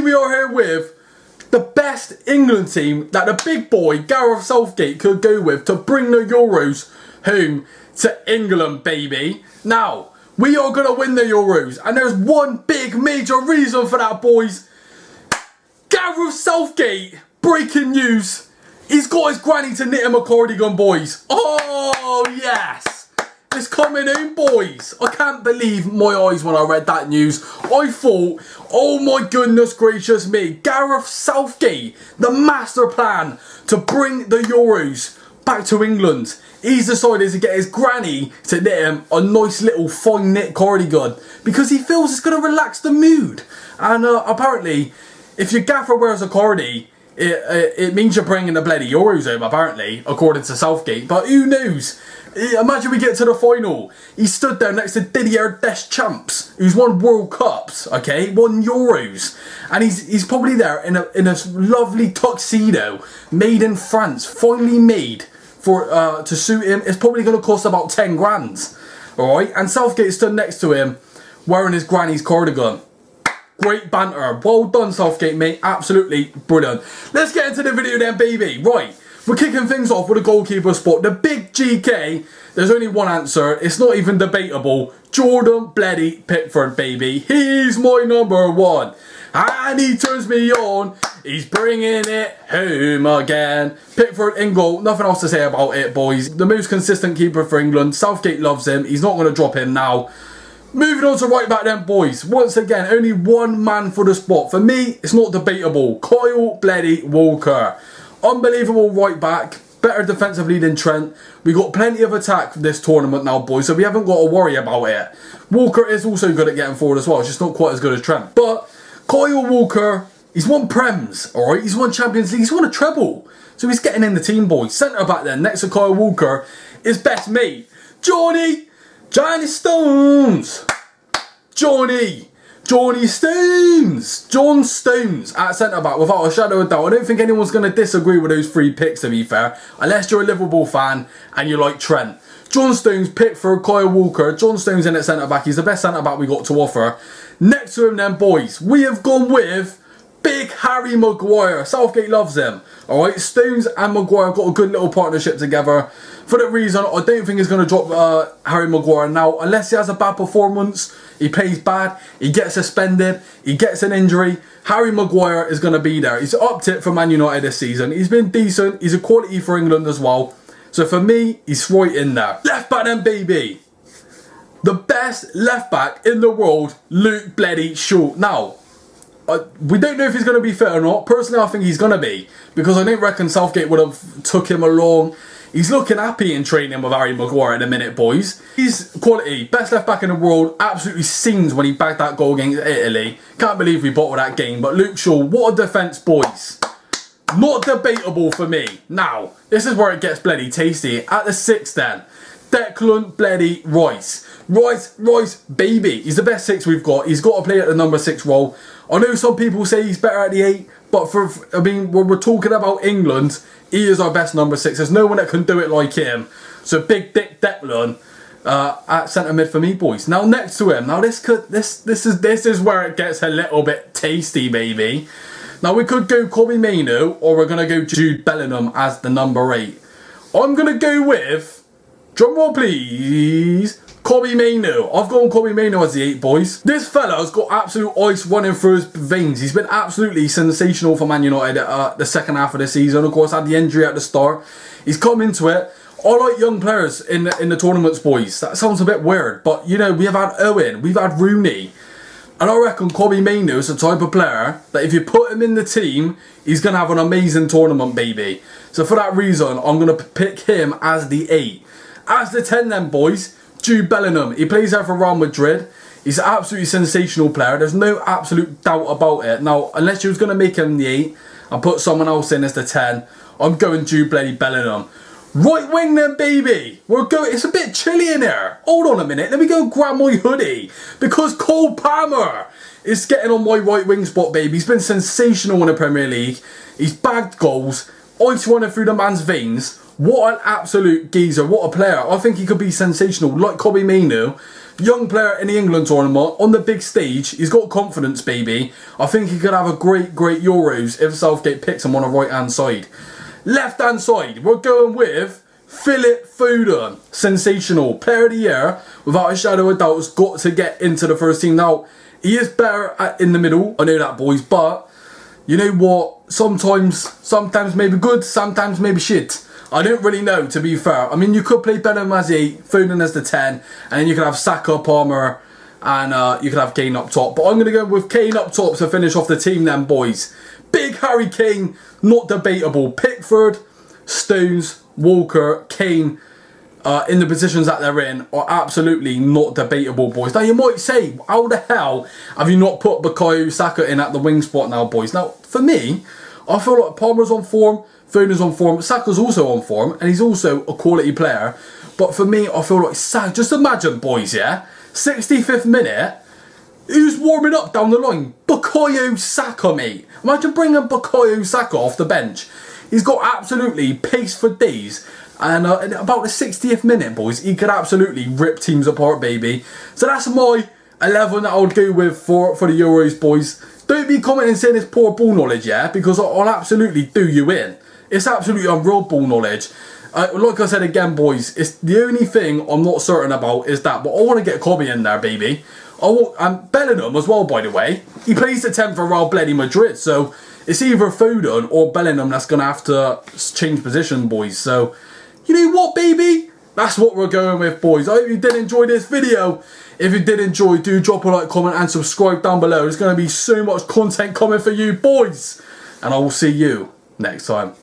we are here with the best England team that the big boy Gareth Southgate could go with to bring the Euros home to England, baby. Now, we are going to win the Euros, and there's one big major reason for that, boys. Gareth Southgate, breaking news, he's got his granny to knit him a cardigan, boys. Oh, yes. It's coming in, boys. I can't believe my eyes when I read that news. I thought, oh my goodness gracious me, Gareth Southgate, the master plan to bring the Euros back to England. He's decided to get his granny to knit him a nice little fine knit cardigan because he feels it's going to relax the mood. And apparently, if your gaffer wears a cardi, it means you're bringing the bloody Euros home, apparently, according to Southgate. But who knows? Imagine we get to the final. He stood there next to Didier Deschamps, who's won World Cups, okay, won Euros, and he's probably there in a lovely tuxedo made in France, finely made for to suit him. It's probably going to cost about 10 grand, all right. And Southgate stood next to him, wearing his granny's cardigan. Great banter. Well done, Southgate, mate. Absolutely brilliant. Let's get into the video then, baby. Right. We're kicking things off with a goalkeeper spot. The big GK, there's only one answer. It's not even debatable. Jordan Bloody Pickford, baby. He's my number one. And he turns me on. He's bringing it home again. Pickford in goal. Nothing else to say about it, boys. The most consistent keeper for England. Southgate loves him. He's not going to drop him now. Moving on to right back then, boys. Once again, only one man for the spot. For me, it's not debatable. Kyle Bloody Walker. Unbelievable right back, better defensively than Trent. We got plenty of attack for this tournament now, boys, so we haven't got to worry about it. Walker is also good at getting forward as well, it's just not quite as good as Trent. But Kyle Walker, he's won Prems, alright? He's won Champions League, he's won a treble. So he's getting in the team, boys. Centre back then, next to Kyle Walker, is best mate, Johnny Stones. Johnny Stones! John Stones at centre-back, without a shadow of doubt. I don't think anyone's going to disagree with those three picks, to be fair, unless you're a Liverpool fan and you like Trent. John Stones, Pickford, Kyle Walker. John Stones in at centre-back. He's the best centre-back we got to offer. Next to him then, boys, we have gone with Big Harry Maguire. Southgate loves him. Alright, Stones and Maguire got a good little partnership together. For that reason, I don't think he's going to drop Harry Maguire now, unless he has a bad performance. He plays bad, he gets suspended, he gets an injury. Harry Maguire is going to be there. He's upped it for Man United this season. He's been decent, he's a quality for England as well. So for me, he's right in there. Left back then, baby. The best left back in the world, Luke Bloody Shaw. Now, we don't know if he's going to be fit or not. Personally, I think he's going to be, because I don't reckon Southgate would have took him along. He's looking happy in training with Harry Maguire in a minute, boys. He's quality. Best left back in the world. Absolutely sings when he bagged that goal against Italy. Can't believe we bottled that game. But Luke Shaw, what a defence, boys. Not debatable for me. Now, this is where it gets bloody tasty. At the 6 then, Declan Bloody Rice. Rice, baby. He's the best 6 we've got. He's got to play at the number 6 role. I know some people say he's better at the 8. But when we're talking about England, he is our best number 6. There's no one that can do it like him. So big Dick Declan at centre mid for me, boys. Now next to him, now this is where it gets a little bit tasty, baby. Now we could go Kobbie Mainoo, or we're gonna go Jude Bellingham as the number 8. I'm gonna go with, drumroll please, Kobbie Mainoo. I've gone Kobbie Mainoo as the 8, boys. This fella's got absolute ice running through his veins. He's been absolutely sensational for Man United the second half of the season. Of course, had the injury at the start. He's come into it. I like young players in the tournaments, boys. That sounds a bit weird, but you know, we have had Owen, we've had Rooney. And I reckon Kobbie Mainoo is the type of player that if you put him in the team, he's going to have an amazing tournament, baby. So for that reason, I'm going to pick him as the 8. As the 10 then, boys, Jude Bellingham. He plays out for Real Madrid. He's an absolutely sensational player. There's no absolute doubt about it. Now, unless you was going to make him the 8 and put someone else in as the 10, I'm going Jude Bloody Bellingham. Right wing then, baby. It's a bit chilly in here. Hold on a minute. Let me go grab my hoodie. Because Cole Palmer is getting on my right wing spot, baby. He's been sensational in the Premier League. He's bagged goals. Ice running through the man's veins. What an absolute geezer. What a player. I think he could be sensational. Like Kobbie Mainoo. young player in the England tournament, on the big stage. He's got confidence, baby. I think he could have a great Euros if Southgate picks him on the right-hand side. Left-hand side, we're going with Philip Foden. Sensational. Player of the year, without a shadow of doubt, has got to get into the first team. Now, he is better in the middle. I know that, boys, but you know what? Sometimes maybe good, sometimes maybe shit. I don't really know, to be fair. I mean, you could play Bellingham as 8, Foden as the 10, and then you could have Saka, Palmer, and you could have Kane up top. But I'm going to go with Kane up top to finish off the team then, boys. Big Harry Kane, not debatable. Pickford, Stones, Walker, Kane, in the positions that they're in, are absolutely not debatable, boys. Now, you might say, how the hell have you not put Bukayo Saka in at the wing spot now, boys? Now, for me, I feel like Palmer's on form, Foden's on form, Saka's also on form, and he's also a quality player. But for me, I feel like Saka, just imagine, boys, yeah? 65th minute, who's warming up down the line? Bukayo Saka, mate. Imagine bringing Bukayo Saka off the bench. He's got absolutely pace for days. And at about the 60th minute, boys, he could absolutely rip teams apart, baby. So that's my 11 that I would go with for the Euros, boys. Don't be commenting saying it's poor ball knowledge, yeah? Because I'll absolutely do you in. It's absolutely unreal ball knowledge. Like I said again, boys, it's the only thing I'm not certain about is that. But I want to get Kobe in there, baby. And Bellingham as well, by the way. He plays the 10th for Real Bloody Madrid. So it's either Foden or Bellingham that's going to have to change position, boys. So, you know what, baby? That's what we're going with, boys. I hope you did enjoy this video. If you did enjoy, do drop a like, comment, and subscribe down below. There's going to be so much content coming for you, boys. And I will see you next time.